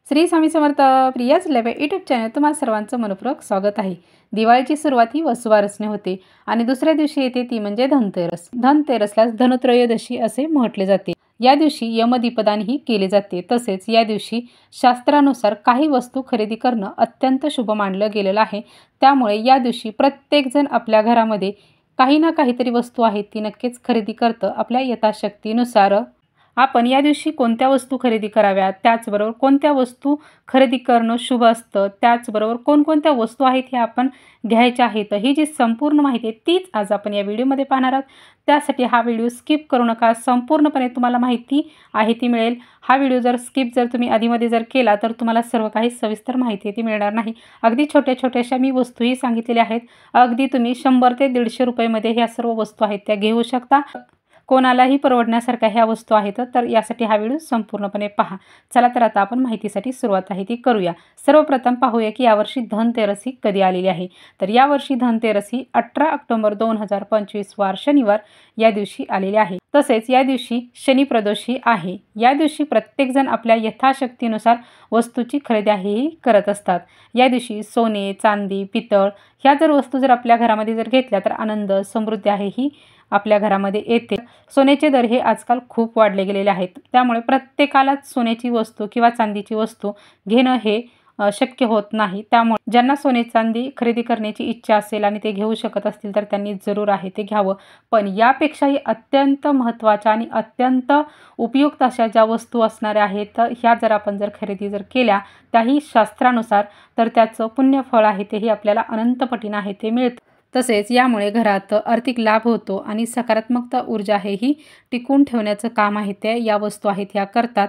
Shri Swami Samarth. Priya's lab YouTube channel तुम्हा सर्वांचं मनपूर्वक स्वागत आहे. दिवाळीची सुरुवात ही वसुबारसने होते आणि दुसऱ्या दिवशी येते ती म्हणजे धनतेरस. धनतेरसलाच धनत्रयोदशी असे म्हटले जाते. या दिवशी यमदीपदानही केले जाते. तसेच या दिवशी शास्त्रानुसार काही वस्तू खरेदी करणं अत्यंत शुभ मानलं गेलेलं आहे. त्यामुळे या दिवशी प्रत्येकजण आपल्या घरामध्ये काही ना काहीतरी वस्तू आहेत ती नक्कीच खरेदी करतं. आपल्या यथाशक्तीनुसार आपण या दिवशी कोणत्या वस्तू खरेदी कराव्यात, त्याचबरोबर कोणत्या वस्तू खरेदी करणं शुभ असतं, त्याचबरोबर कोणकोणत्या वस्तू आहेत हे आपण घ्यायच्या आहेत, ही जी संपूर्ण माहिती आहे तीच आज आपण या व्हिडिओमध्ये पाहणार आहोत. त्यासाठी हा व्हिडिओ स्किप करू नका. संपूर्णपणे तुम्हाला माहिती आहे ती मिळेल. हा व्हिडिओ जर तुम्ही आधीमध्ये केला तर तुम्हाला सर्व काही सविस्तर माहिती ती मिळणार नाही. अगदी छोट्या छोट्याशा मी वस्तूही सांगितलेल्या आहेत. अगदी तुम्ही 100 ते 150 रुपयामध्ये ह्या सर्व वस्तू आहेत त्या घेऊ शकता. कोणालाही परवडण्यासारख्या ह्या वस्तू आहेत, तर यासाठी हा व्हिडिओ संपूर्णपणे पहा. चला तर आता आपण माहितीसाठी सुरुवात आहे ती करूया. सर्वप्रथम पाहूया की यावर्षी धनतेरस ही कधी आलेली आहे. तर यावर्षी धनतेरस ही 18 ऑक्टोबर 2025 वार शनिवार या दिवशी आलेली आहे. तसेच या दिवशी शनी प्रदोषही आहे. या दिवशी प्रत्येकजण आपल्या यथाशक्तीनुसार वस्तूची खरेदी आहे ही करत असतात. या दिवशी सोने, चांदी, पितळ ह्या वस्तू आपल्या घरामध्ये घेतल्या तर आनंद, समृद्धी आहे ही आपल्या घरामध्ये येते. सोन्याचे दर हे आजकाल खूप वाढले गेलेले आहेत. त्यामुळे प्रत्येकालाच सोन्याची वस्तू किंवा चांदीची वस्तू घेणं हे शक्य होत नाही. त्यामुळे ज्यांना सोने चांदी खरेदी करण्याची इच्छा असेल आणि ते घेऊ शकत असतील तर त्यांनी जरूर आहे ते घ्यावं. पण यापेक्षाही अत्यंत महत्त्वाच्या आणि अत्यंत उपयुक्त अशा ज्या वस्तू असणाऱ्या आहेत ह्या आपण खरेदी केल्या त्याही शास्त्रानुसार तर त्याचं पुण्यफळ आहे तेही आपल्याला अनंत पटीने आहे ते मिळतं. तसेच यामुळे घरात आर्थिक लाभ होतो आणि सकारात्मकता ऊर्जा आहे ही टिकून ठेवण्याचं काम आहे ते या वस्तू आहेत ह्या करतात.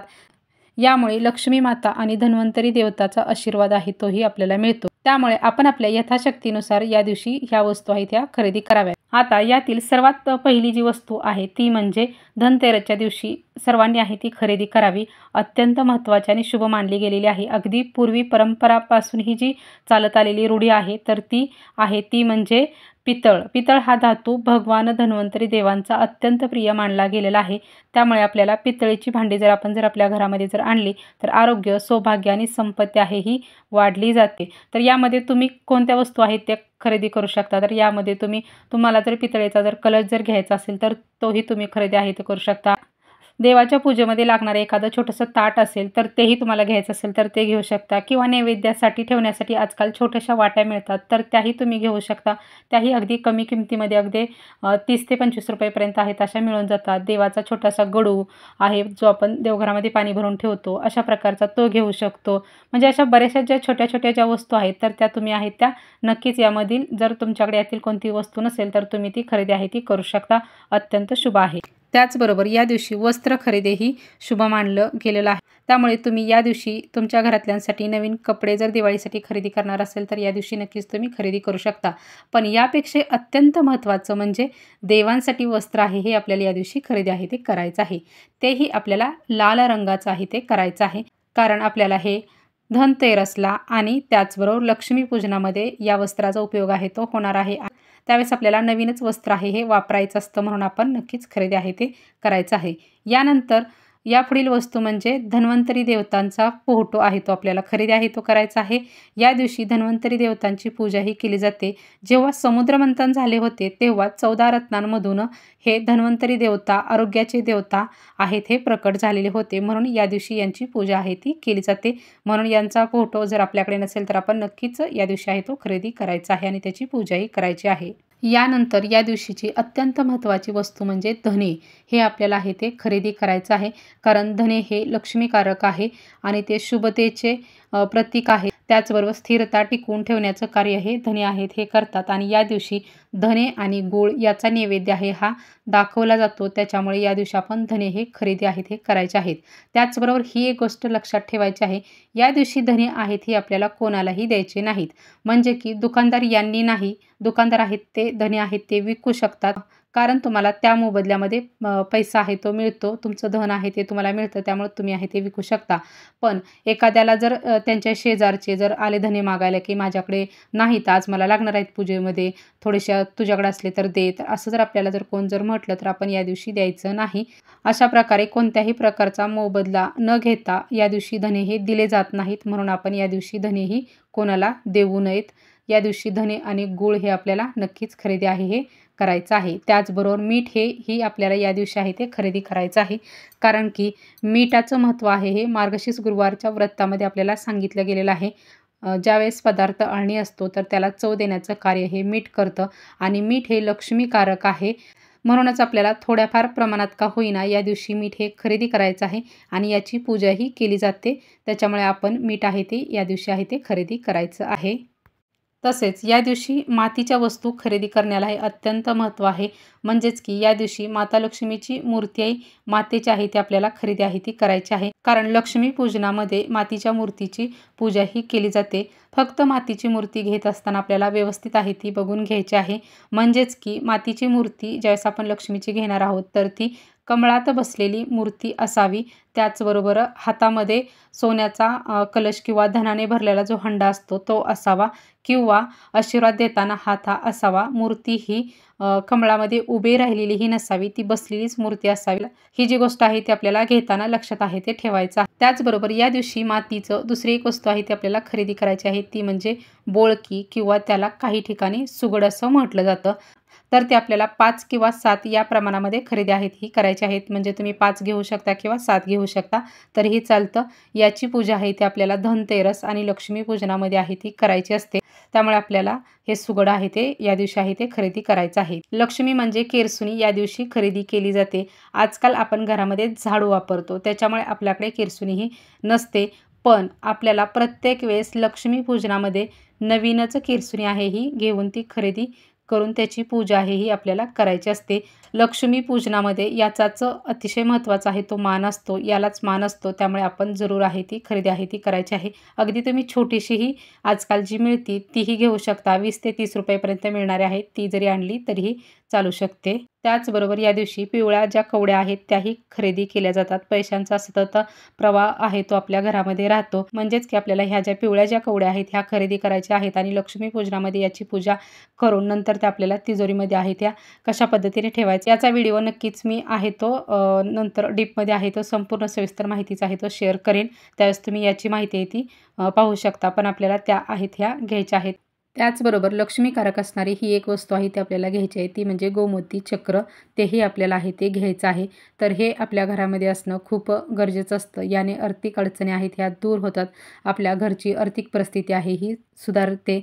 यामुळे लक्ष्मी माता आणि धन्वंतरी देवताचा आशीर्वाद आहे तोही आपल्याला मिळतो. त्यामुळे आपण आपल्या यथाशक्तीनुसार या दिवशी ह्या वस्तू आहेत ह्या खरेदी कराव्यात. आता यातील सर्वात पहिली जी वस्तू आहे ती म्हणजे धनतेरसच्या दिवशी सर्वांनी आहे ती खरेदी करावी. अत्यंत महत्त्वाची आणि शुभ मानली गेलेली आहे. अगदी पूर्वी परंपरापासून ही जी चालत आलेली रूढी आहे तर ती म्हणजे पितळ. पितळ हा धातू भगवान धन्वंतरी देवांचा अत्यंत प्रिय मानला गेलेला आहे. त्यामुळे आपल्याला पितळेची भांडी आपण आपल्या घरामध्ये आणली तर आरोग्य, सौभाग्य आणि संपत्ती आहे ही वाढली जाते. तर यामध्ये तुम्ही कोणत्या वस्तू आहेत त्या खरेदी करू शकता. तर यामध्ये तुम्हाला पितळेचा कलश घ्यायचा असेल तर तोही तुम्ही खरेदी आहे ते करू शकता. देवाच्या पूजेमध्ये लागणारे एखादं छोटंसं ताट असेल तर तेही तुम्हाला घ्यायचं असेल तर ते घेऊ शकता. किंवा नैवेद्यासाठी ठेवण्यासाठी आजकाल छोट्याशा वाट्या मिळतात तर त्याही तुम्ही घेऊ शकता. त्याही अगदी कमी किमतीमध्ये अगदी 30 ते 25 रुपयेपर्यंत आहेत अशा मिळून जातात. देवाचा छोटासा गडू आहे जो आपण देवघरामध्ये पाणी भरून ठेवतो अशा प्रकारचा तो घेऊ शकतो. म्हणजे अशा बऱ्याचशा ज्या छोट्या छोट्या ज्या वस्तू आहेत तर त्या तुम्ही आहेत त्या नक्कीच यामधील तुमच्याकडे यातील कोणती वस्तू नसेल तर तुम्ही ती खरेदी आहे ती करू शकता. अत्यंत शुभ आहे. त्याचबरोबर या दिवशी वस्त्र खरेदीही शुभ मानलं गेलेलं आहे. त्यामुळे तुम्ही या दिवशी तुमच्या घरातल्यांसाठी नवीन कपडे दिवाळीसाठी खरेदी करणार असेल तर या दिवशी नक्कीच तुम्ही खरेदी करू शकता. पण यापेक्षा अत्यंत महत्त्वाचं म्हणजे देवांसाठी वस्त्र आहे हे आपल्याला या दिवशी खरेदी आहे ते करायचं आहे. तेही आपल्याला लाल रंगाचं आहे ते करायचं आहे. कारण आपल्याला हे धनतेरसला आणि त्याचबरोबर लक्ष्मीपूजनामध्ये या वस्त्राचा उपयोग आहे तो होणार आहे. त्यावेळेस आपल्याला नवीनच वस्त्र आहे हे वापरायचं असतं म्हणून आपण नक्कीच खरेदी आहे ते करायचं आहे. यानंतर यापुढील वस्तू म्हणजे धन्वंतरी देवतांचा फोटो आहे तो आपल्याला खरेदी आहे तो करायचा आहे. या दिवशी धन्वंतरी देवतांची पूजाही केली जाते. जेव्हा समुद्रमंथन झाले होते तेव्हा 14 रत्नांमधून हे धन्वंतरी देवता, आरोग्याचे देवता आहेत हे प्रकट झालेले होते. म्हणून या दिवशी यांची पूजा आहे ती केली जाते. म्हणून यांचा फोटो आपल्याकडे नसेल तर आपण नक्कीच या दिवशी आहे तो खरेदी करायचा आहे आणि त्याची पूजाही करायची आहे. यानंतर या दिवशीची अत्यंत महत्त्वाची वस्तू म्हणजे धने हे आपल्याला आहे ते खरेदी करायचं आहे. कारण धने हे लक्ष्मीकारक आहे आणि ते शुभतेचे प्रतीक आहे. त्याचबरोबर स्थिरता टिकवून ठेवण्याचं कार्य हे धने आहेत हे करतात. आणि या दिवशी धने आणि गूळ याचा नैवेद्य आहे हा दाखवला जातो. त्याच्यामुळे या दिवशी आपण धने हे खरेदी आहेत हे करायचे आहेत. त्याचबरोबर ही एक गोष्ट लक्षात ठेवायची आहे. या दिवशी धने आहेत ही आपल्याला कोणालाही द्यायचे नाहीत. म्हणजे की दुकानदार यांनी नाही, दुकानदार आहेत ते धने आहेत ते विकू शकतात. कारण तुम्हाला त्या मोबदल्यामध्ये पैसा आहे तो मिळतो, तुमचं धन आहे ते तुम्हाला मिळतं, त्यामुळे तुम्ही आहे ते विकू शकता. पण एखाद्याला जर त्यांच्या शेजारचे जर आले धने मागायला, की माझ्याकडे नाहीत आज मला लागणार आहेत पूजेमध्ये, थोडेशा तुझ्याकडे असले तर दे. तर असं जर आपल्याला जर कोण जर म्हटलं तर आपण या दिवशी द्यायचं नाही. अशा प्रकारे कोणत्याही प्रकारचा मोबदला न घेता या दिवशी धने हे दिले जात नाहीत. म्हणून आपण या दिवशी धनेही कोणाला देऊ नयेत. या दिवशी धने आणि गूळ हे आपल्याला नक्कीच खरेदी आहे हे करायचं आहे. त्याचबरोबर मीठ ही आपल्याला या दिवशी आहे ते खरेदी करायचं आहे. कारण की मीठाचं महत्त्व आहे हे मार्गशीर्ष गुरुवारच्या व्रतामध्ये आपल्याला सांगितलं गेलेलं आहे. ज्यावेळेस पदार्थ अळणी असतो तर त्याला चव देण्याचं कार्य हे मीठ करतं आणि मीठ हे लक्ष्मीकारक आहे. म्हणूनच आपल्याला थोड्याफार प्रमाणात का होईना या दिवशी मीठ हे खरेदी करायचं आहे आणि याची पूजाही केली जाते. त्याच्यामुळे आपण मीठ आहे ते या दिवशी आहे ते खरेदी करायचं आहे. तसेच या दिवशी मातीच्या वस्तू खरेदी करण्याला हे अत्यंत महत्त्व आहे. म्हणजेच की या दिवशी माता लक्ष्मीची मूर्ती आहे मातेची आहे ती आपल्याला खरेदी आहे ती करायची आहे. कारण लक्ष्मी पूजनामध्ये मातीच्या मूर्तीची पूजा ही केली जाते. फक्त मातीची मूर्ती घेत असताना आपल्याला व्यवस्थित आहे ती बघून घ्यायची आहे. म्हणजेच की मातीची मूर्ती ज्यावेळेस आपण लक्ष्मीची घेणार आहोत तर ती कमळात बसलेली मूर्ती असावी. त्याचबरोबर हातामध्ये सोन्याचा कलश किंवा धनाने भरलेला जो हंडा असतो तो असावा किंवा आशीर्वाद देताना हात हा असावा. मूर्ती ही कमळामध्ये उभी राहिलेली ही नसावी, ती बसलेलीच मूर्ती असावी. ही जी गोष्ट आहे ती आपल्याला घेताना लक्षात आहे ते ठेवायचं आहे. त्याचबरोबर या दिवशी मातीचं दुसरी एक वस्तू आहे ती आपल्याला खरेदी करायची आहे, ती म्हणजे बोळकी किंवा त्याला काही ठिकाणी सुगड असं म्हटलं जातं. तर ते आपल्याला 5 किंवा 7 या प्रमाणामध्ये खरेदी आहेत ही करायची आहेत. म्हणजे तुम्ही 5 घेऊ शकता किंवा 7 घेऊ शकता तरीही चालतं. याची पूजा आहे ती आपल्याला धनतेरस आणि लक्ष्मीपूजनामध्ये आहे ती करायची असते. त्यामुळे आपल्याला हे सुगड आहे ते या दिवशी आहे ते खरेदी करायचं आहे. लक्ष्मी म्हणजे केरसुणी या दिवशी खरेदी केली जाते. आजकाल आपण घरामध्ये झाडू वापरतो त्याच्यामुळे आपल्याकडे केरसुणी ही नसते. पण आपल्याला प्रत्येक वेळेस लक्ष्मीपूजनामध्ये नवीनच केरसुणी आहे ही घेऊन ती खरेदी करून त्याची पूजा आहे ही आपल्याला करायची असते. लक्ष्मी पूजनामध्ये याचाच अतिशय महत्त्वाचा आहे तो मान असतो, यालाच मान असतो. त्यामुळे आपण जरूर आहे ती खरेदी आहे ती करायची आहे. अगदी तुम्ही छोटीशीही आजकाल जी मिळती तीही घेऊ शकता. 20 ते 30 रुपयेपर्यंत मिळणारे आहेत. ती जरी आणली तरीही चालू शकते. त्याचबरोबर या दिवशी पिवळ्या ज्या कवड्या आहेत त्याही खरेदी केल्या जातात. पैशांचा सतत प्रवाह आहे तो आपल्या घरामध्ये राहतो. म्हणजेच की आपल्याला ह्या ज्या पिवळ्या ज्या कवड्या आहेत ह्या खरेदी करायच्या आहेत आणि लक्ष्मीपूजनामध्ये याची पूजा करून नंतर त्या आपल्याला तिजोरीमध्ये आहे त्या कशा पद्धतीने ठेवायचं याचा व्हिडिओ नक्कीच मी आहे तो नंतर डीपमध्ये आहे तो संपूर्ण सविस्तर माहितीचा आहे तो शेअर करेन. त्यावेळेस तुम्ही याची माहिती आहे ती पाहू शकता. पण आपल्याला त्या आहेत ह्या घ्यायच्या आहेत. त्याचबरोबर लक्ष्मीकारक असणारी ही एक वस्तू आहे ती आपल्याला घ्यायची आहे, ती म्हणजे गोमती चक्र. तेही आपल्याला आहे ते घ्यायचं आहे. तर हे आपल्या घरामध्ये असणं खूप गरजेचं असतं. याने आर्थिक अडचणी आहेत ह्या दूर होतात. आपल्या घरची आर्थिक परिस्थिती आहे ही सुधारते.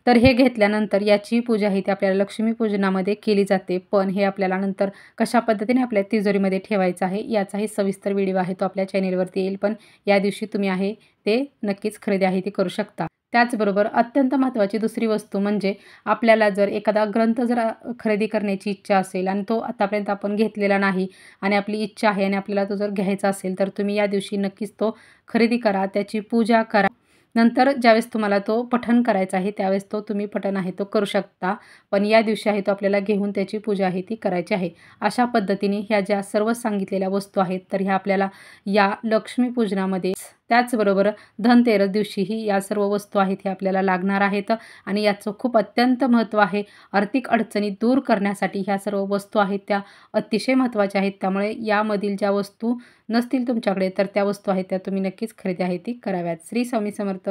तर हे घेतल्यानंतर याची पूजा आहे ती आपल्याला लक्ष्मीपूजनामध्ये केली जाते. पण हे आपल्याला नंतर कशा पद्धतीने आपल्या तिजोरीमध्ये ठेवायचं आहे याचाही सविस्तर व्हिडिओ आहे तो आपल्या चॅनेलवरती येईल. पण या दिवशी तुम्ही आहे ते नक्कीच खरेदी आहे ती करू शकता. त्याचबरोबर अत्यंत महत्त्वाची दुसरी वस्तू म्हणजे आपल्याला जर एखादा ग्रंथ जर खरेदी करण्याची इच्छा असेल आणि तो आतापर्यंत आपण घेतलेला नाही आणि आपली इच्छा आहे आणि आपल्याला तो जर घ्यायचा असेल तर तुम्ही या दिवशी नक्कीच तो खरेदी करा, त्याची पूजा करा. नंतर ज्यावेळेस तुम्हाला तो पठण करायचा आहे त्यावेळेस तो तुम्ही पठण आहे तो करू शकता. पण या दिवशी आहे तो आपल्याला घेऊन त्याची पूजा आहे ती करायची आहे. अशा पद्धतीने ह्या ज्या सर्व सांगितलेल्या वस्तू आहेत तर ह्या आपल्याला या लक्ष्मीपूजनामध्ये त्याचबरोबर धनतेरस दिवशीही या सर्व वस्तू आहेत ह्या आपल्याला लागणार आहेत आणि याचं खूप अत्यंत महत्त्व आहे. आर्थिक अडचणी दूर करण्यासाठी ह्या सर्व वस्तू आहेत त्या अतिशय महत्त्वाच्या आहेत. त्यामुळे यामधील ज्या वस्तू नसतील तुमच्याकडे तर त्या वस्तू आहेत त्या तुम्ही नक्कीच खरेदी आहे ती कराव्यात. श्री स्वामी समर्थ.